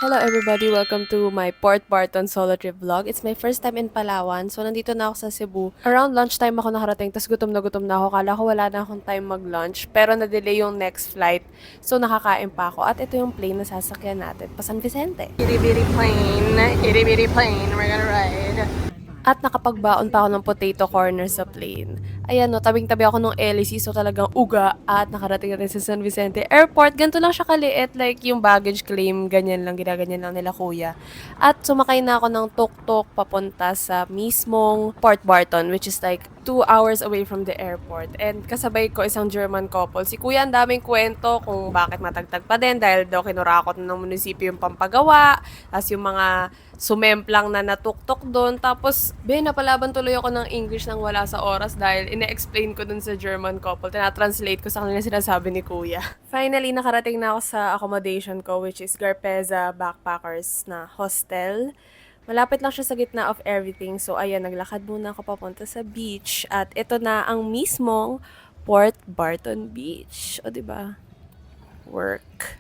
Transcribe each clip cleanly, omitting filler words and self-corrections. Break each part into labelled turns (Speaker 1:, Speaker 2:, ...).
Speaker 1: Hello everybody! Welcome to my Port Barton solo trip vlog. It's my first time in Palawan. So, nandito na ako sa Cebu. Around lunchtime ako nakarating, tas gutom na ako. Kala ko wala na akong time mag-lunch. Pero na-delay yung next flight. So, nakakain pa ako. At ito yung plane na sasakyan natin, pa San Vicente. Itty bitty plane, we're gonna ride. At nakapagbaon pa ako ng potato corner sa plane. Ayan no, tabing-tabi ako nung LAC, so talagang uga. At nakarating na rin sa San Vicente Airport. Ganito lang siya kaliit, like yung baggage claim, ganyan lang, ginaganyan lang nila kuya. At sumakay na ako ng tuk-tuk papunta sa mismong Port Barton, which is like 2 hours away from the airport. And kasabay ko isang German couple. Si kuya ang daming kwento kung bakit matagtag pa din dahil daw kinurakot ng munisipyo yung pampagawa. Tapos yung mga sumemplang na natuktok doon. Tapos, napalaban tuloy ako ng English nang wala sa oras dahil ine-explain ko dun sa German couple. Tinatranslate ko sa kanila sinasabi ni kuya. Finally, nakarating na ako sa accommodation ko, which is Garpeza Backpackers na hostel. Malapit lang siya sa gitna of everything. So, ayan, naglakad muna ako papunta sa beach. At ito na ang mismong Port Barton Beach. O, diba? Work.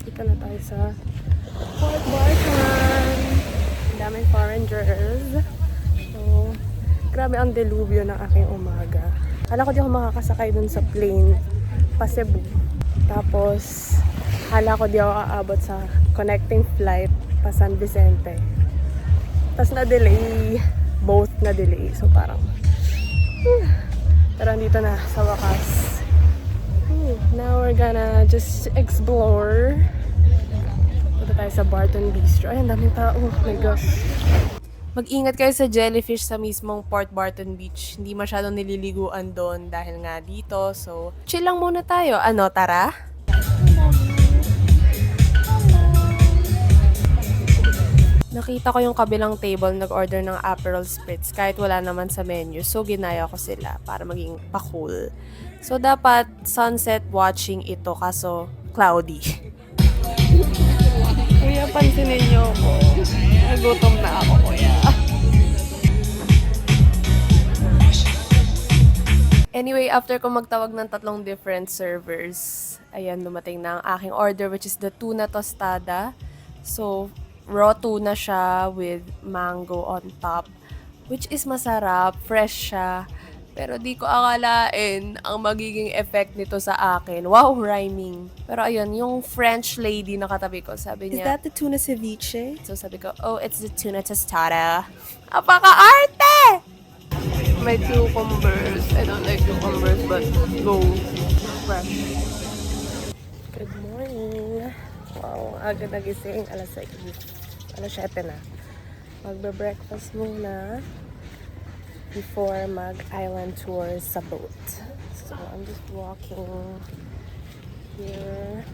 Speaker 1: Dito na tayo sa Port Barton. Ang daming foreigners. So, grabe ang delubyo ng aking umaga. Kala ko di ako makakasakay dun sa plane pa Cebu. Tapos, kala ko di ako aabot sa connecting flight pa San Vicente. Tapos na-delay. Both na-delay. So, parang pero andito na sa wakas. Now we're gonna just explore. Punta tayo sa Barton Bistro. Ay, ang daming tao. Oh my gosh. Mag-ingat kayo sa jellyfish sa mismong Port Barton Beach. Hindi masyadong nililiguan doon dahil nga dito. So, chill lang muna tayo. Ano, tara? Nakita ko yung kabilang table nag-order ng Aperol Spritz kahit wala naman sa menu. So, ginaya ko sila para maging pa-cool. So, dapat sunset watching ito kaso cloudy. Kuya, pansinin niyo ako. Nagutom na ako, kuya. Anyway, after ko magtawag ng 3 different servers, ayan, dumating na ang aking order, which is the tuna tostada. So, raw tuna siya with mango on top, which is masarap, fresh siya. Pero di ko akalain ang magiging effect nito sa akin. Wow, rhyming. Pero ayun, yung French lady na katabi ko, sabi niya, "Is that the tuna ceviche?" So sabi ko, "Oh, it's the tuna tostada." Apaka-arte! May cucumbers. I don't like cucumbers, but go. Fresh. Good morning. Wow, aga nagising. Alas 6. Alas 7 na. Magbe-breakfast muna before mag-island tour sa boat. So, I'm just walking here.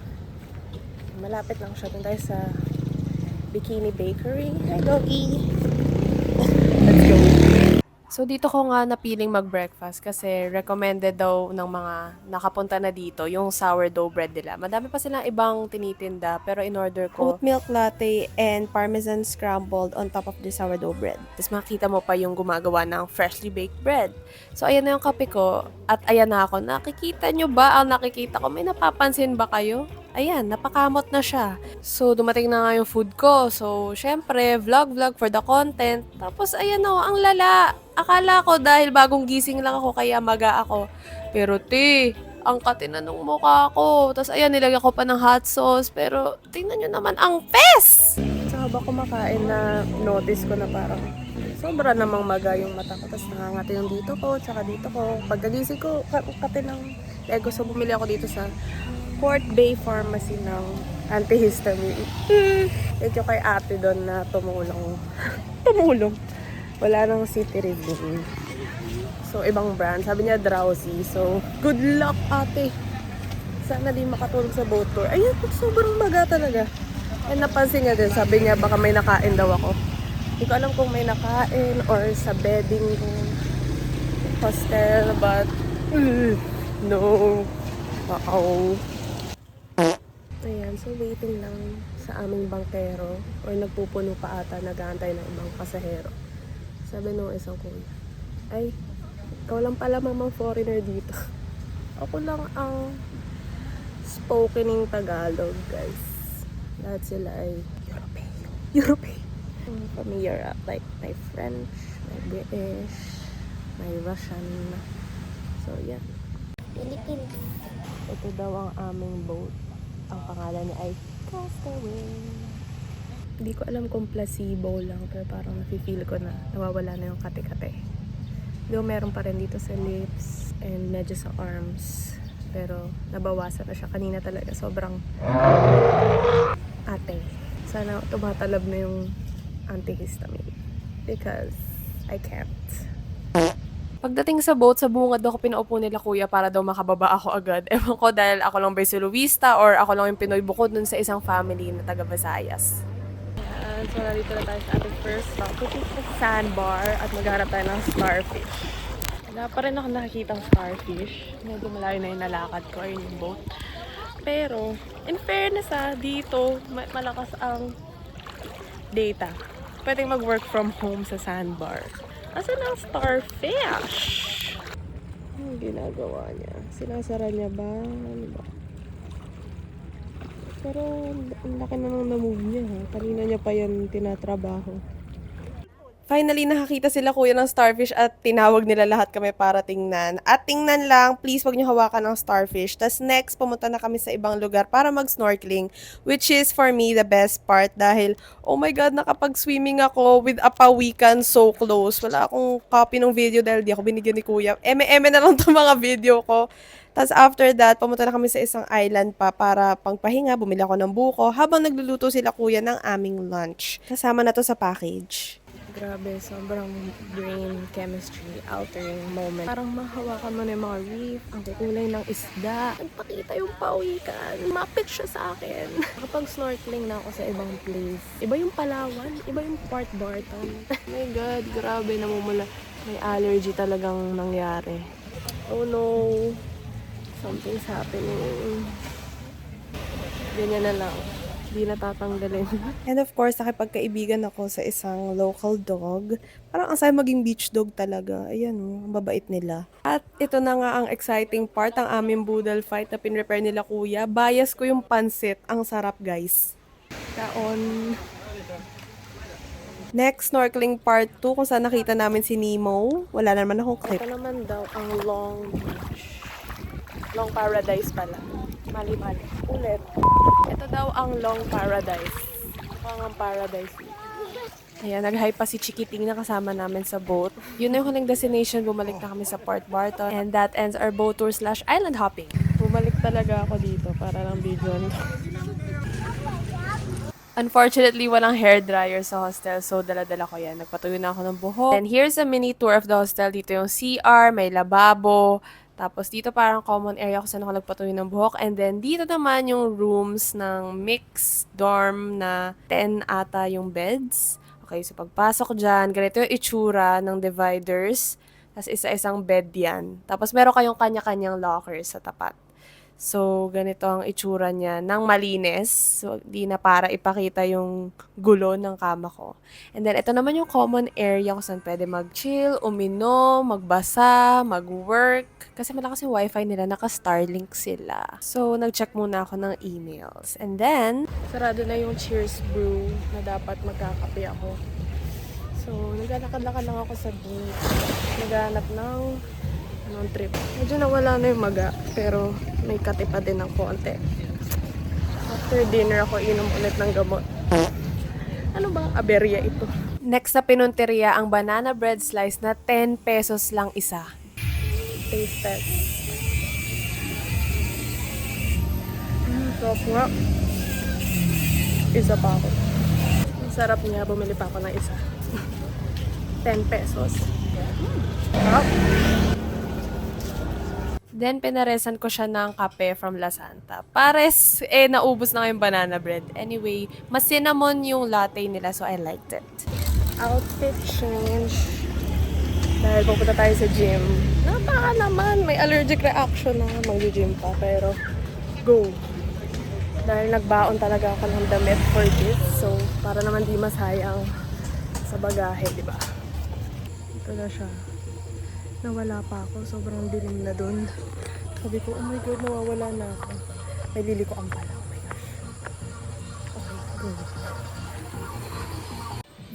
Speaker 1: Malapit lang siya. Doon tayo sa Bikini Bakery. Hi, doggy! Let's go! So, dito ko nga napiling mag-breakfast kasi recommended daw ng mga nakapunta na dito yung sourdough bread nila. Madami pa silang ibang tinitinda pero in-order ko oat milk latte and parmesan scrambled on top of the sourdough bread. Tapos makita mo pa yung gumagawa ng freshly baked bread. So, ayan na yung kape ko at ayan na ako. Nakikita nyo ba ang nakikita ko? May napapansin ba kayo? Ayan, napakamot na siya. So, dumating na nga yung food ko. So, syempre, vlog for the content. Tapos, ayan o, ang lala. Akala ko dahil bagong gising lang ako, kaya maga ako. Pero, ang katina ng mukha ko. Tapos, ayan, nilagyan ko pa ng hot sauce. Pero, tingnan nyo naman ang fes! So, habang kumakain na notice ko na parang sobra namang maga yung mata ko. Tapos, nangangati yung dito ko, tsaka dito ko. Pagkagising ko, katinang ego. So, bumili ako dito sa Port Bay Pharmacy ng antihistamine. Thank you kay ate doon na tumulong. Tumulong. Wala nang city review. So, ibang brand. Sabi niya drowsy. So, good luck ate. Sana di makatulog sa boat tour. Ayun, sobrang maga talaga. And napansin niya din. Sabi niya baka may nakain daw ako. Hindi ko alam kung may nakain or sa bedding hostel. But, no. Wow. Ayan, so waiting lang sa aming bangkero or nagpupuno pa ata, nag-aantay ng ibang pasahero. Sabi nung isang kuya, ay, ikaw lang pala mamang foreigner dito. Ako lang ang spoken in Tagalog, guys. Lahat sila ay European. From Europe, like may French, may British, may Russian. So, yeah. Philippines. Ito daw ang aming boat. Ang pangalan niya ay Castaway. Hindi ko alam kung placebo lang, pero parang nafe-feel ko na nawawala na yung kate-kate. Though meron pa rin dito sa lips and medyo sa arms. Pero nabawasan na siya. Kanina talaga sobrang ate. Sana tumatalab na yung antihistamine. Because I can't. Pagdating sa boat, sa bungad ako pinaupo nila kuya para daw makababa ako agad. Ewan ko dahil ako lang ba yung soloista or ako lang yung Pinoy bukod dun sa isang family na taga Visayas. So, narito na tayo sa ating first stop, which is the sandbar at maghanap tayo ng starfish. Wala pa rin ako nakikitang starfish. Medyo malayo na yung nalakad ko, ayun yung boat. Pero, in fairness dito, malakas ang data. Pwedeng mag-work from home sa sandbar. Asan ang starfish? Anong ginagawa niya? Sinasara niya ba? Ano ba? Pero, ang laki na nung na-move niya ha. Kanina niya pa yan tinatrabaho. Finally, nakakita sila kuya ng starfish at tinawag nila lahat kami para tingnan. At tingnan lang, please wag niyo hawakan ng starfish. Tapos next, pumunta na kami sa ibang lugar para mag-snorkeling. Which is for me the best part dahil, oh my God, nakapag-swimming ako with a pawikan so close. Wala akong copy ng video dahil di ako binigyan ni kuya. Eme-eme na lang itong mga video ko. Tapos after that, pumunta na kami sa isang island pa para pangpahinga. Bumili ako ng buko habang nagluluto sila kuya ng aming lunch. Kasama na to sa package. Grabe, sobrang brain chemistry altering moment. Parang mahawakan mo na yung mga reef, ang kulay ng isda. Nagpakita yung pawikan. Mapit siya sa akin. Kapag snorkeling na ako sa ibang place, iba yung Palawan, iba yung Port Barton. Oh my God, grabe, namumula. May allergy talagang nangyari. Oh no, something's happening. Ganyan na lang. Di natatanggalin. And of course, nakipagkaibigan ako sa isang local dog. Parang ang saya maging beach dog talaga. Ayan o, ang babait nila. At ito na nga ang exciting part, ang aming boodle fight na pinrepair nila kuya. Bias ko yung pansit. Ang sarap guys. Kaon. Next, snorkeling part 2 kung saan nakita namin si Nemo. Wala naman akong clip. Ito naman daw ang Long Beach. Long Paradise pala. Mali-mali. Ulit. Ito daw ang Long Paradise. Ang paradise. Ayan, nag-hi pa si Chikiting na kasama namin sa boat. Yun na yung huling destination. Bumalik na kami sa Port Barton. And that ends our boat tour / island hopping. Bumalik talaga ako dito para lang video nito. Unfortunately, walang hair dryer sa hostel, so dala-dala ko yan. Nagpatuyo na ako ng buhok. And here's a mini tour of the hostel. Dito yung CR, may lababo. Tapos dito parang common area kung saan ako nagpatuyo ng buhok. And then dito naman yung rooms ng mixed dorm na 10 ata yung beds. Okay, so pagpasok dyan, ganito yung itsura ng dividers. Tapos isa-isang bed yan. Tapos meron kayong kanya-kanyang lockers sa tapat. So, ganito ang itsura niya ng malinis. So, di na para ipakita yung gulo ng kama ko. And then, ito naman yung common area kung saan pwede mag-chill, uminom, magbasa, mag-work. Kasi malakas yung wifi nila, naka-Starlink sila. So, nag-check muna ako ng emails. And then, sarado na yung Cheers Brew na dapat magkakape ako. So, naglalakad-lakad lang ako sa beach. Naghanap ng anong trip. Medyo nawala na yung maga, pero may kati pa din ng konti. After dinner ako inom ulit ng gamot. Ano bang aberya ito? Next sa pinunteriya, ang banana bread slice na 10 pesos lang isa. Taste test. Sarap nga. Isa pa ako. Ang sarap niya, bumili pa ako ng isa. 10 pesos. Sarap. Then, pinaresan ko siya ng kape from La Santa. Pares, naubos na yung banana bread. Anyway, mas cinnamon yung latte nila, so I liked it. Outfit change. Dahil pupunta tayo sa gym. Napaka naman, may allergic reaction na mag-gym pa. Pero, go. Dahil nagbaon talaga ako ng damit for this. So, para naman di masayang sa bagahe, di ba? Ito na siya. Nawala pa ako. Sobrang dilim na dun. Sabi ko, oh my God, nawawala na ako. May lilikuan pala. Oh my gosh. Okay.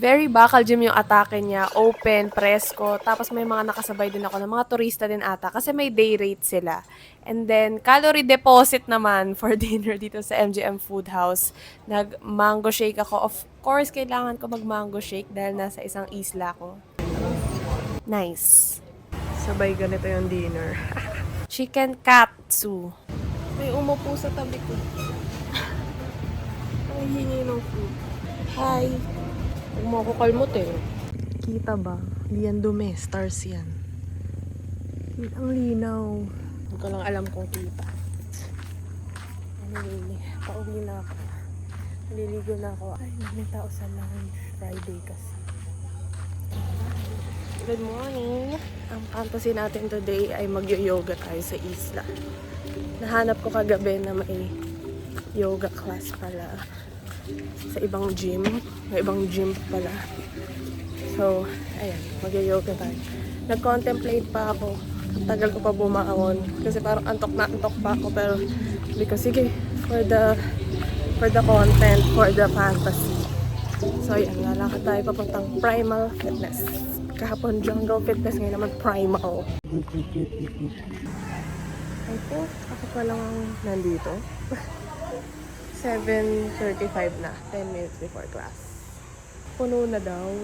Speaker 1: Very bakal gym yung atake niya. Open, presko. Tapos may mga nakasabay din ako ng mga turista din ata. Kasi may day rate sila. And then, calorie deposit naman for dinner dito sa MGM Food House. Nag-mango shake ako. Of course, kailangan ko mag-mango shake dahil nasa isang isla ko. Nice. Sabay ganito yung dinner. Chicken katsu. May umupo sa tabi ko. Ang hingi ng food. Hi. Huwag mo ako kalmutin. Kita ba? Hindi yan dumi. Stars yan. Ang linaw. Hindi ko lang alam kung kita. Anyway, pauwi na ako. Naliligo na ako. Ay, may tao sa lounge. Friday kasi. Good morning! Ang fantasy natin today ay mag-yoga tayo sa isla. Nahanap ko kagabi na may yoga class pala sa ibang gym. May ibang gym pala. So, ayan, mag-yoga tayo. Nag-contemplate pa ako. Ang tagal ko pa bumangon. Kasi parang antok na antok pa ako. Pero, because sige, for the content, for the fantasy. So, ayan, lalakad tayo papuntang Primal Fitness. Kahapon Jungle Fitness, ngayon naman Primal. I think ako pa lang ang nandito. 7:35 na, 10 minutes before class. Puno na daw.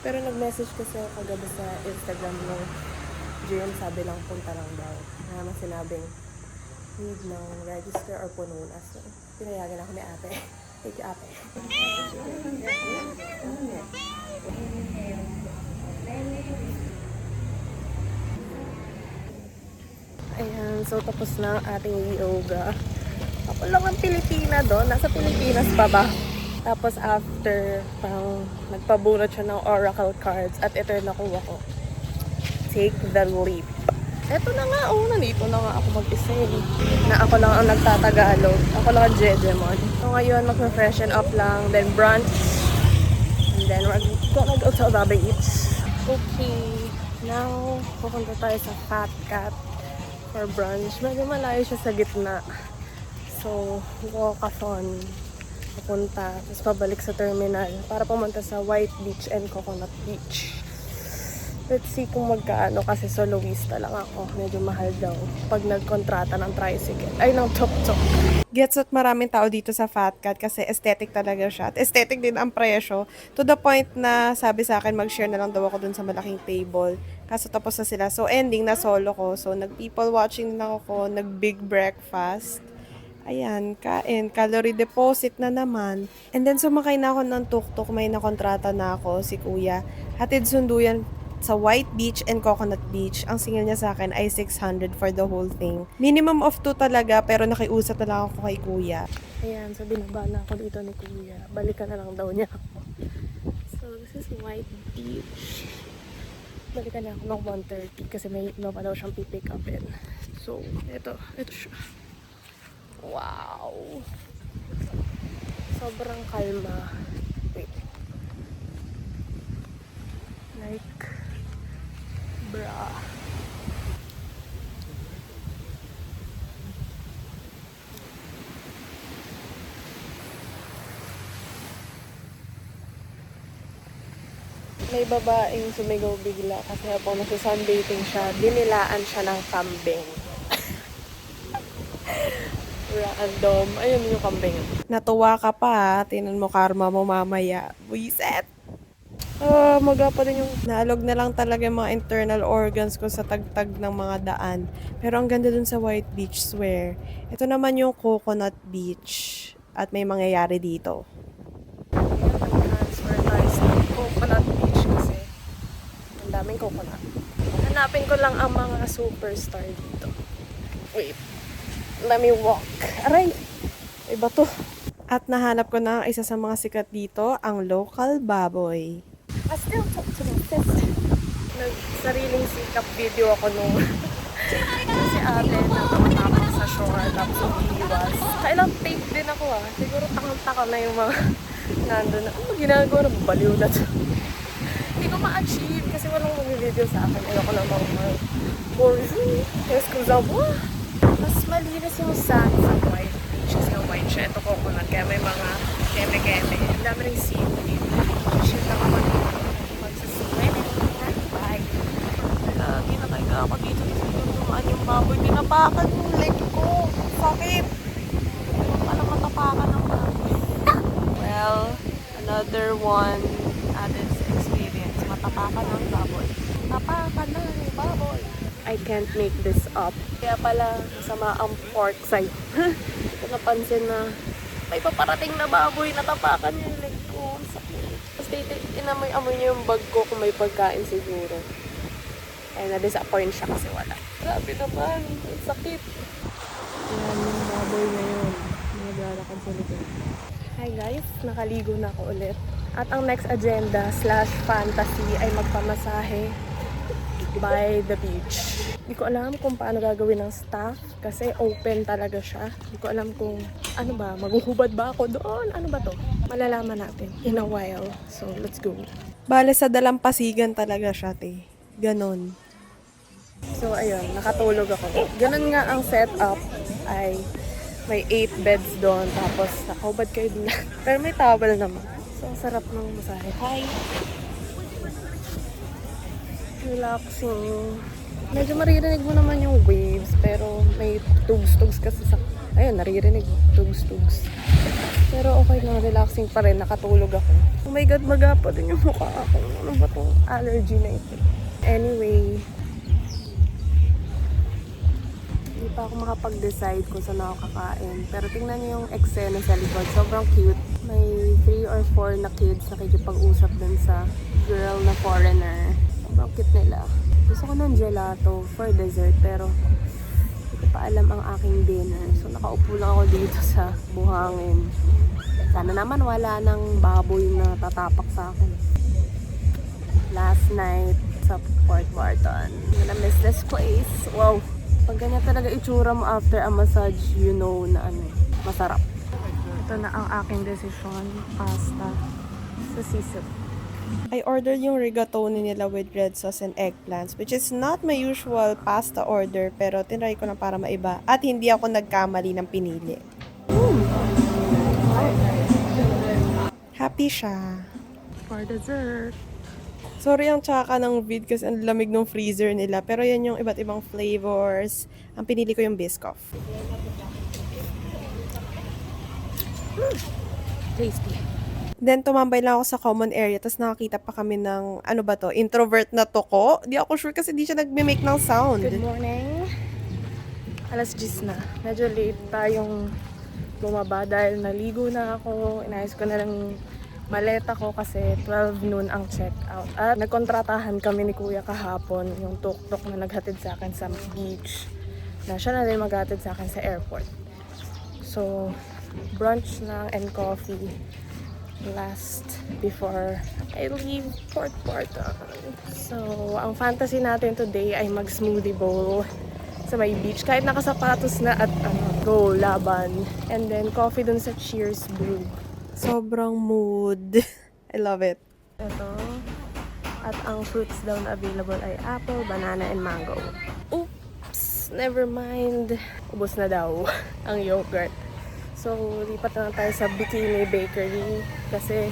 Speaker 1: Pero nag-message kasi ako kagabi sa Instagram ng gym, sabi lang punta lang daw. Kaya naman sinabing need ng register or puno na. So, pinayagan ako ni ate. Thank you, ate. Ayan, so tapos na ang ating yoga. Ako lang ang Pilipina doon. Nasa Pilipinas pa ba? Tapos after, pang nagpabunot siya ng oracle cards at ito yung nakuha ko. Take the leap. Eto na nga, nandito na nga ako mag-isa na ako lang ang nagtatagalog. Ako lang ang Jejemon. So ngayon, mag-freshen up lang, then brunch. And then we're gonna go to the beach. Okay, now, pupunta tayo sa Fat Cat for brunch. Medyo malayo siya sa gitna. So, walk-a-thon. Papunta, tapos pabalik sa terminal para pumunta sa White Beach and Coconut Beach. Let's see kung magkaano kasi soloista lang ako. Medyo mahal daw pag nagkontrata ng tricycle. Ay, ng tuk-tuk. Gets at maraming tao dito sa Fat Cat kasi aesthetic talaga siya. At aesthetic din ang presyo. To the point na sabi sa akin mag-share na lang daw ako dun sa malaking table. Kaso tapos na sila. So ending na solo ko. So nag-people watching na ako. Nag-big breakfast. Ayan, kain. Calorie deposit na naman. And then sumakay na ako ng tuk-tuk. May nakontrata na ako, si kuya. Hatid sundo yan sa White Beach and Coconut Beach. Ang singil niya sa akin ay 600 for the whole thing. Minimum of 2 talaga, pero nakiusap na lang ako kay kuya. Ayan, so binaba na ako dito ni kuya. Balikan na lang daw niya ako. So, this is White Beach. Balikan na ako ng 1:30 kasi may iba pa daw siyang pipick upin. So, ito siya. Wow! Sobrang kalma. Wait. Like, bra. May babaeng sumigaw bigla kasi habang nasa-sunbathing siya, dinilaan siya ng kambing. Random. Ayun yung kambing. Natuwa ka pa, tinan mo karma mo mamaya. Buiset! Maga pa din yung naalog na lang talaga yung mga internal organs ko sa tagtag ng mga daan. Pero ang ganda dun sa White Beach, swear. Ito naman yung Coconut Beach. At may mangyayari dito. Transfer tayo sa Coconut Beach kasi ang daming coconut. Hanapin ko lang ang mga superstar dito. Wait. Let me walk. Aray! Iba to. At nahanap ko na ang isa sa mga sikat dito, ang local baboy. I still talk to my sister. Nagsariling sikap video ako nung si ate na tumatapos sa shore tapos umiiwas. Kailang tape din ako Siguro takang-taka na yung mga nandun na. Ano ginagawa na? Baliw na to. Hindi ko ma-achieve kasi walang mag-video sa akin. Ayoko na mga boring. Excuse mo. Mas malinis yung sand sa White Beach kasi white siya. Ito coconut kaya may mga keme-keme. Ang dami rin seaweed. Shoot lang ako dito. Magsaswimming. Bye. Lagi na kaya ako dito. Dumaan yung baboy. Tinapakan yung leg ko. Sakit. Parang matapakan ng baboy. Well, another one added experience. Matapakan ng baboy. Tapakan na ng baboy. I can't make this up. Kaya pala, masama ang pork side. Ito napansin na may paparating na baboy, natapakan yung leg ko. Ang sakit. Tapos inamoy-amoy niya yung bag ko kung may pagkain siguro. Kaya na-disappoint siya kasi wala. Grabe naman, ang sakit. Ayan yung baboy ngayon. Naglalakad sa likod. Hi guys, nakaligo na ako ulit. At ang next agenda / fantasy ay magpamasahe by the beach. Hindi ko alam kung paano gagawin ng staff kasi open talaga siya. Hindi ko alam kung ano ba, maghuhubad ba ako doon? Ano ba to? Malalaman natin in a while. So, let's go. Bale, sa dalampasigan talaga siya, te. Ganon. So, ayun, nakatulog ako. Ganon nga ang setup ay may 8 beds doon. Tapos, nakahubad kayo din. Pero may towel naman. So, sarap ng masahe. Hi! Relaxing. Medyo maririnig mo naman yung waves, pero may tugs-tugs kasi sa... Ayun, naririnig. Tugs-tugs. Pero okay lang, relaxing pa rin. Nakatulog ako. Oh my God, magapo din yung mukha ako. Ano ba itong allergy na ito? Anyway, hindi pa ako makapag-decide kung saan ako kakain. Pero tingnan niyo yung eksena sa likod. Sobrang cute. May 3 or 4 na kids nakikipag-usap dun sa girl na foreigner. Sobrang cute nila. Gusto ko ng gelato for dessert pero hindi ko pa alam ang aking dinner. So nakaupo lang ako dito sa buhangin. Sana naman wala nang baboy na tatapak sa akin. Last night sa Port Barton. I'm gonna miss this place. Wow! Pag ganyan talaga itsura mo after a massage, you know na masarap. Ito na ang aking desisyon. Pasta sa sisip. I ordered yung rigatoni nila with red sauce and eggplants, which is not my usual pasta order, pero tinry ko na para maiba. At hindi ako nagkamali ng pinili. Happy siya. For dessert. Sorry ang tsaka ng vid kasi ang lamig ng freezer nila. Pero yan yung iba't ibang flavors. Ang pinili ko yung Biscoff. Tasty. Then, tumambay lang ako sa common area. Tapos nakakita pa kami ng, ano ba to, introvert na toko. Di ako sure kasi di siya nagme-make ng sound. Good morning. Alas 10 na. Medyo late tayong bumaba dahil naligo na ako. Inayos ko na lang maleta ko kasi 12 noon ang check-out. At nagkontratahan kami ni Kuya kahapon, yung tuk-tuk na naghatid sa akin sa beach. Na siya na rin maghatid sa akin sa airport. So, brunch na and coffee last before I leave Port Barton. So, ang fantasy natin today ay mag-smoothie bowl sa may beach. Kahit nakasapatos na at go, laban. And then, coffee dun sa Cheers Brew. Sobrang mood. I love it. Ito. At ang fruits daw na available ay apple, banana, and mango. Oops! Never mind. Ubos na daw ang yogurt. So, lipat na tayo sa Bikini Bakery kasi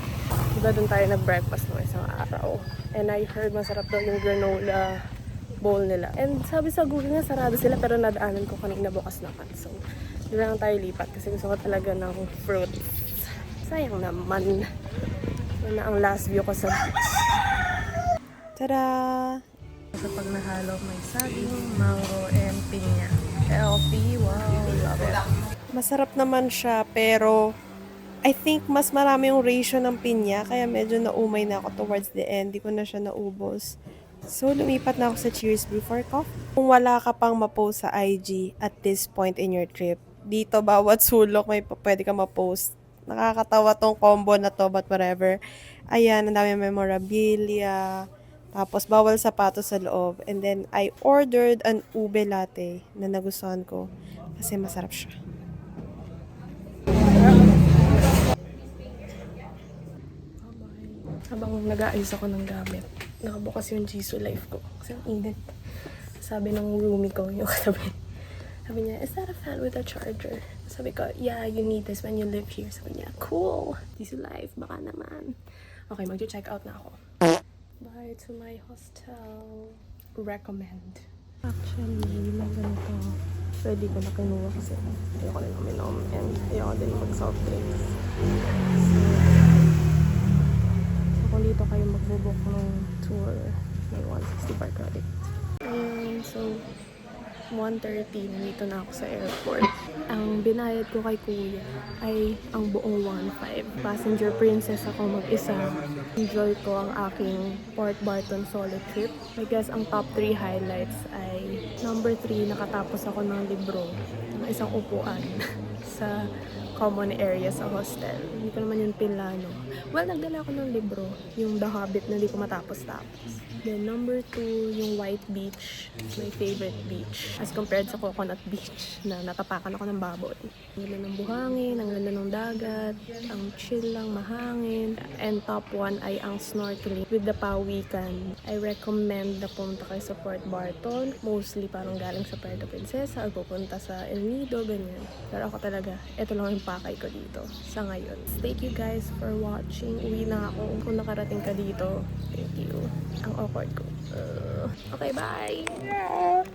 Speaker 1: diba doon tayo nag-breakfast no isang araw. And I heard masarap daw yung granola bowl nila. And sabi sa Google nga sarado sila pero nadaanan ko kanina bukas naman. So, doon lang tayo lipat kasi gusto ko talaga ng fruit. Sayang naman. Yun na ang last view ko sa beach. Tada! Kapag nahalo may saging, mango, and pinya. Healthy, wow, love it. Masarap naman siya, pero I think mas marami yung ratio ng pinya, kaya medyo naumay na ako towards the end. Di ko na siya naubos. So, lumipat na ako sa Cheers Brew for coffee. Kung wala ka pang ma-post sa IG at this point in your trip, dito bawat sulok may pwede ka ma-post. Nakakatawa tong combo na to, but whatever. Ayan, ang dami memorabilia. Tapos, bawal sapatos sa loob. And then, I ordered an ube latte na nagustuhan ko kasi masarap siya. Habang nag-aayos ako ng gamit, nakabukas yung Jisoo Life ko. Kasi ang init. Sabi ng roomie ko, yung katabi. Sabi niya, is that a fan with a charger? Sabi ko, yeah, you need this when you live here. Sabi niya, cool. Easy life, baka naman. Okay, mag-check out na ako. Bye to my hostel. Recommend. Actually, may ganito. Pwede ko na kinuha kasi ayoko na uminom and ayoko din mag-soft drinks. So, kung dito kayo magbubook ng tour, may 160 per credit. Ayun, so 1:30, nandito na ako sa airport. Ang binayad ko kay kuya ay ang buong 1.5. Passenger princess ako mag-isa. Enjoy ko ang aking Port Barton solo trip. I guess ang top 3 highlights ay number 3, nakatapos ako ng libro ng isang upuan sa common area sa hostel. Hindi ko naman yun pilano. Well, nagdala ako ng libro, yung The Hobbit na hindi ko matapos-tapos. Then number 2, yung White Beach. My favorite beach. As compared sa Coconut Beach na natapakan ako ng baboy. Ang ganda ng buhangin, ang ganda ng dagat, ang chill lang, mahangin. And top 1 ay ang snorkeling with the Pawikan. I recommend na pumunta kayo sa Port Barton. Mostly parang galing sa Puerto Princesa or pupunta sa El Nido, ganyan. Pero ako talaga, ito lang yung pakay ko dito sa ngayon. Thank you guys for watching. Uwi na ako. Kung nakarating ka dito, thank you. Ang awkward ko. Okay, bye!